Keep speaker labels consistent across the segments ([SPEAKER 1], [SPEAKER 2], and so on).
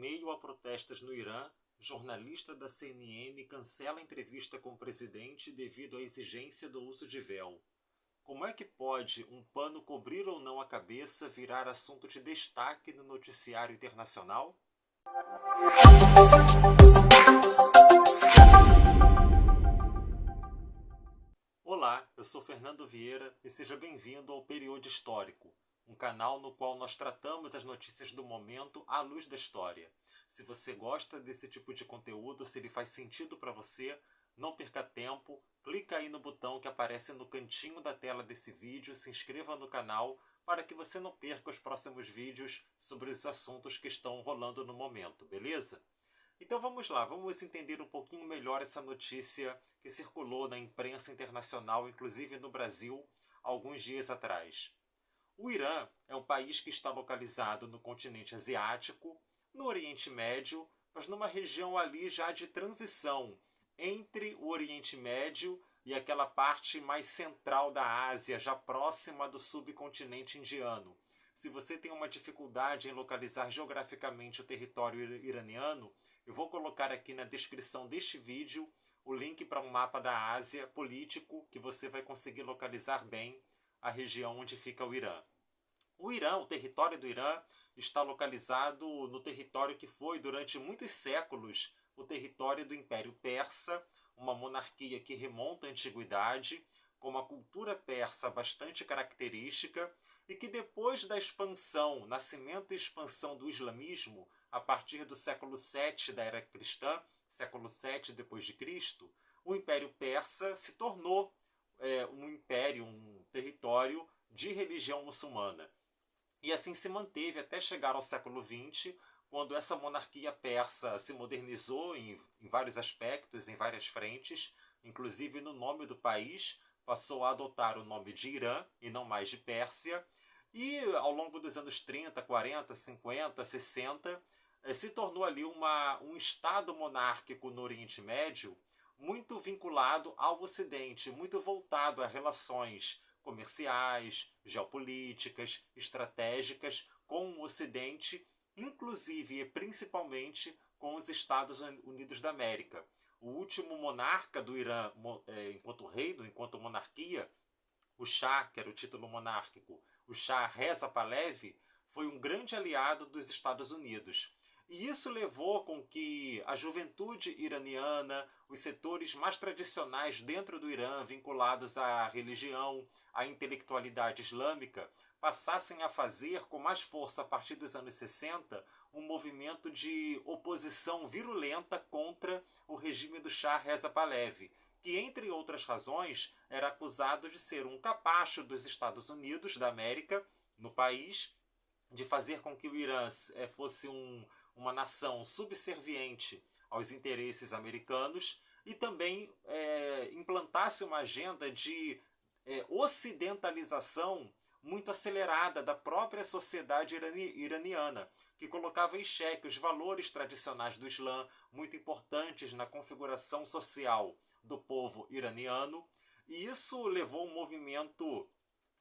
[SPEAKER 1] meio a protestos no Irã, jornalista da CNN cancela entrevista com o presidente devido à exigência do uso de véu. Como é que pode um pano cobrir ou não a cabeça virar assunto de destaque no noticiário internacional? Olá, eu sou Fernando Vieira e seja bem-vindo ao Período Histórico, um canal no qual nós tratamos as notícias do momento à luz da história. Se você gosta desse tipo de conteúdo, se ele faz sentido para você, não perca tempo, clica aí no botão que aparece no cantinho da tela desse vídeo, se inscreva no canal para que você não perca os próximos vídeos sobre os assuntos que estão rolando no momento, beleza? Então vamos lá, vamos entender um pouquinho melhor essa notícia que circulou na imprensa internacional, inclusive no Brasil, alguns dias atrás. O Irã é um país que está localizado no continente asiático, no Oriente Médio, mas numa região ali já de transição entre o Oriente Médio e aquela parte mais central da Ásia, já próxima do subcontinente indiano. Se você tem uma dificuldade em localizar geograficamente o território iraniano, eu vou colocar aqui na descrição deste vídeo o link para um mapa da Ásia político que você vai conseguir localizar bem a região onde fica o Irã. O Irã, o território do Irã, está localizado no território que foi, durante muitos séculos, o território do Império Persa, uma monarquia que remonta à antiguidade, com uma cultura persa bastante característica e que depois da expansão, nascimento e expansão do islamismo, a partir do século VII da era cristã, século VII depois de Cristo, o Império Persa se tornou um império, um território de religião muçulmana. E assim se manteve até chegar ao século XX, quando essa monarquia persa se modernizou em vários aspectos, em várias frentes, inclusive no nome do país, passou a adotar o nome de Irã e não mais de Pérsia, e ao longo dos anos 30, 40, 50, 60, se tornou ali um estado monárquico no Oriente Médio muito vinculado ao Ocidente, muito voltado a relações comerciais, geopolíticas, estratégicas com o Ocidente, inclusive e principalmente com os Estados Unidos da América. O último monarca do Irã, enquanto reino, enquanto monarquia, o Shah, que era o título monárquico, o Shah Reza Pahlavi, foi um grande aliado dos Estados Unidos. E isso levou com que a juventude iraniana, os setores mais tradicionais dentro do Irã, vinculados à religião, à intelectualidade islâmica, passassem a fazer com mais força, a partir dos anos 60, um movimento de oposição virulenta contra o regime do Shah Reza Pahlavi, que, entre outras razões, era acusado de ser um capacho dos Estados Unidos da América no país, de fazer com que o Irã fosse uma nação subserviente aos interesses americanos e também implantasse uma agenda de ocidentalização muito acelerada da própria sociedade iraniana, que colocava em xeque os valores tradicionais do Islã, muito importantes na configuração social do povo iraniano. E isso levou um movimento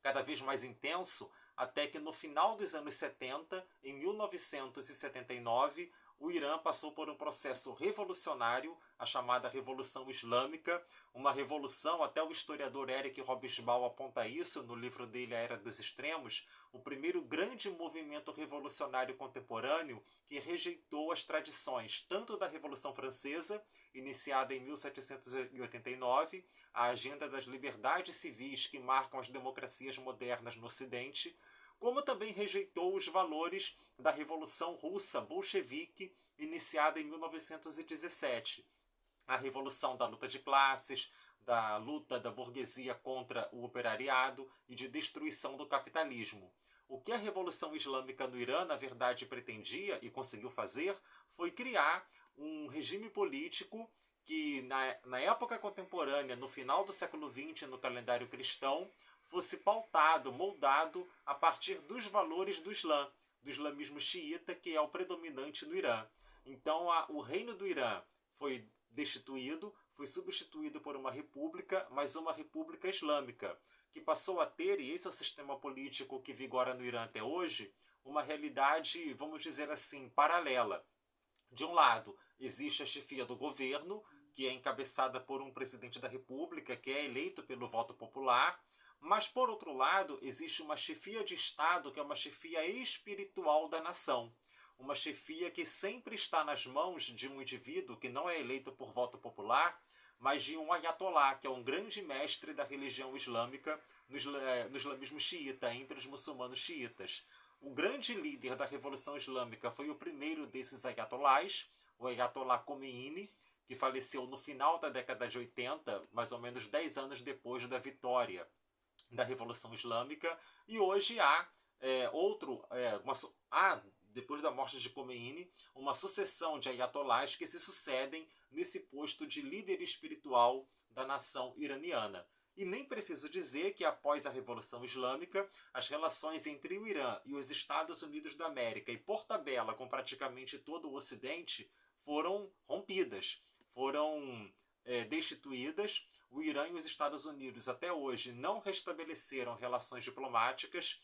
[SPEAKER 1] cada vez mais intenso, até que no final dos anos 70, em 1979, o Irã passou por um processo revolucionário, a chamada Revolução Islâmica, uma revolução, até o historiador Eric Hobsbawm aponta isso no livro dele A Era dos Extremos, o primeiro grande movimento revolucionário contemporâneo que rejeitou as tradições tanto da Revolução Francesa, iniciada em 1789, a agenda das liberdades civis que marcam as democracias modernas no Ocidente, como também rejeitou os valores da Revolução Russa bolchevique, iniciada em 1917. A revolução da luta de classes, da luta da burguesia contra o operariado e de destruição do capitalismo. O que a Revolução Islâmica no Irã, na verdade, pretendia e conseguiu fazer foi criar um regime político que, na época contemporânea, no final do século XX, no calendário cristão, fosse pautado, moldado a partir dos valores do Islã, do islamismo xiita, que é o predominante no Irã. Então, o reino do Irã foi destituído, foi substituído por uma república, mas uma república islâmica, que passou a ter, e esse é o sistema político que vigora no Irã até hoje, uma realidade, vamos dizer assim, paralela. De um lado, existe a chefia do governo, que é encabeçada por um presidente da República, que é eleito pelo voto popular, mas, por outro lado, existe uma chefia de Estado, que é uma chefia espiritual da nação. Uma chefia que sempre está nas mãos de um indivíduo que não é eleito por voto popular, mas de um ayatolá, que é um grande mestre da religião islâmica no islamismo xiita, entre os muçulmanos xiitas. O grande líder da Revolução Islâmica foi o primeiro desses ayatolás, o Ayatollah Khomeini, que faleceu no final da década de 80, mais ou menos 10 anos depois da vitória da Revolução Islâmica, e hoje há depois da morte de Khomeini, uma sucessão de ayatolás que se sucedem nesse posto de líder espiritual da nação iraniana. E nem preciso dizer que após a Revolução Islâmica, as relações entre o Irã e os Estados Unidos da América, e por tabela com praticamente todo o Ocidente, foram rompidas, foram destituídas. O Irã e os Estados Unidos até hoje não restabeleceram relações diplomáticas.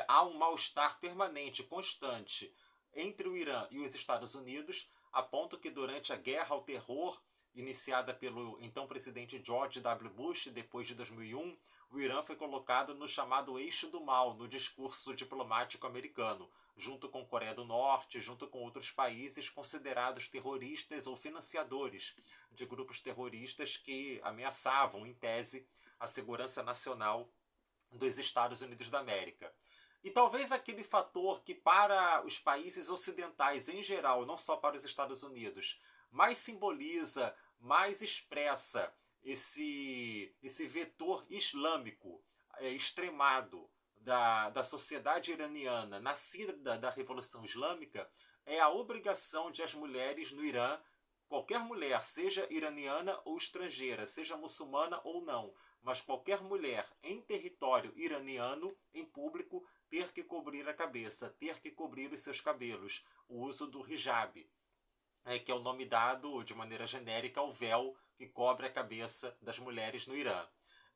[SPEAKER 1] Há um mal-estar permanente, constante, entre o Irã e os Estados Unidos, a ponto que durante a guerra ao terror, iniciada pelo então presidente George W. Bush, depois de 2001, o Irã foi colocado no chamado eixo do mal, no discurso diplomático americano, junto com Coreia do Norte, junto com outros países considerados terroristas ou financiadores de grupos terroristas que ameaçavam, em tese, a segurança nacional dos Estados Unidos da América. E talvez aquele fator que para os países ocidentais em geral, não só para os Estados Unidos, mais simboliza, mais expressa esse vetor islâmico extremado da sociedade iraniana, nascida da Revolução Islâmica, é a obrigação de as mulheres no Irã, qualquer mulher, seja iraniana ou estrangeira, seja muçulmana ou não, mas qualquer mulher em território iraniano, em público, ter que cobrir a cabeça, ter que cobrir os seus cabelos, o uso do hijab, que é o nome dado de maneira genérica ao véu que cobre a cabeça das mulheres no Irã.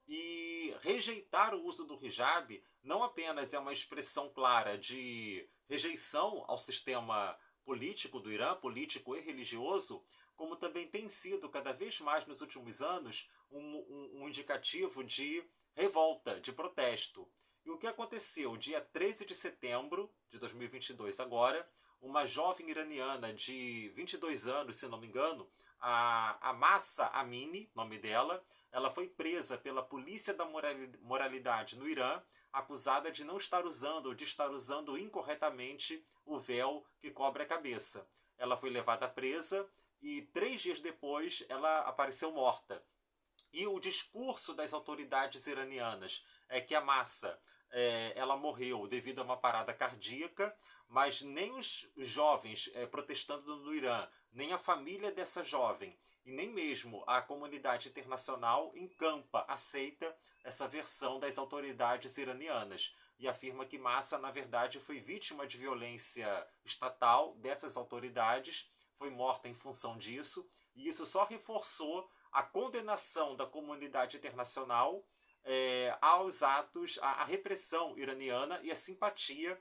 [SPEAKER 1] E rejeitar o uso do hijab não apenas é uma expressão clara de rejeição ao sistema político do Irã, político e religioso, como também tem sido cada vez mais nos últimos anos um indicativo de revolta, de protesto. E o que aconteceu? Dia 13 de setembro de 2022 agora, uma jovem iraniana de 22 anos, se não me engano, a Mahsa Amini, nome dela, ela foi presa pela polícia da moralidade no Irã, acusada de não estar usando ou de estar usando incorretamente o véu que cobre a cabeça. Ela foi levada presa e 3 dias depois ela apareceu morta. E o discurso das autoridades iranianas é que a Mahsa ela morreu devido a uma parada cardíaca, mas nem os jovens protestando no Irã, nem a família dessa jovem e nem mesmo a comunidade internacional encampa, aceita essa versão das autoridades iranianas e afirma que Mahsa, na verdade, foi vítima de violência estatal dessas autoridades, foi morta em função disso, e isso só reforçou a condenação da comunidade internacional aos atos, à repressão iraniana e a simpatia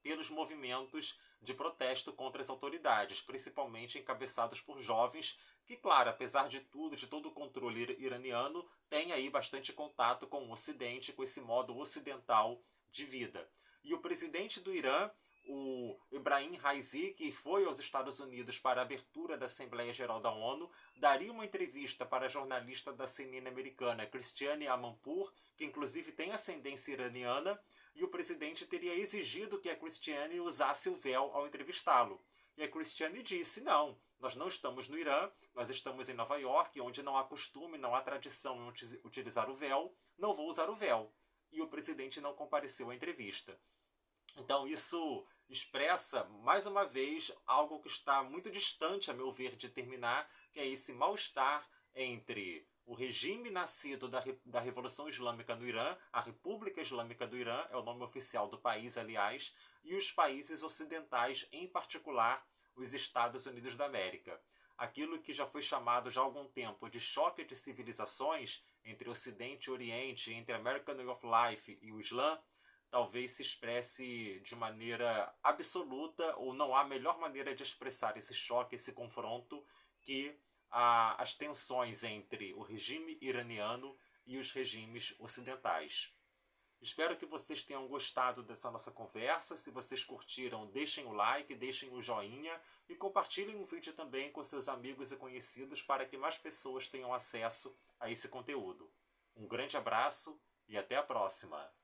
[SPEAKER 1] pelos movimentos de protesto contra as autoridades, principalmente encabeçados por jovens que, claro, apesar de tudo, de todo o controle iraniano, têm aí bastante contato com o Ocidente, com esse modo ocidental de vida. E o presidente do Irã, o Ebrahim Raisi, que foi aos Estados Unidos para a abertura da Assembleia Geral da ONU, daria uma entrevista para a jornalista da CNN americana Christiane Amanpour, que inclusive tem ascendência iraniana, e o presidente teria exigido que a Christiane usasse o véu ao entrevistá-lo. E a Christiane disse, não, nós não estamos no Irã, nós estamos em Nova York, onde não há costume, não há tradição em utilizar o véu, não vou usar o véu. E o presidente não compareceu à entrevista. Então isso expressa, mais uma vez, algo que está muito distante, a meu ver, de terminar, que é esse mal-estar entre o regime nascido da Revolução Islâmica no Irã, a República Islâmica do Irã, é o nome oficial do país, aliás, e os países ocidentais, em particular, os Estados Unidos da América. Aquilo que já foi chamado já há algum tempo de choque de civilizações entre Ocidente e Oriente, entre American Way of Life e o Islã, talvez se expresse de maneira absoluta, ou não há melhor maneira de expressar esse choque, esse confronto, que as tensões entre o regime iraniano e os regimes ocidentais. Espero que vocês tenham gostado dessa nossa conversa. Se vocês curtiram, deixem o like, deixem o joinha e compartilhem o vídeo também com seus amigos e conhecidos para que mais pessoas tenham acesso a esse conteúdo. Um grande abraço e até a próxima!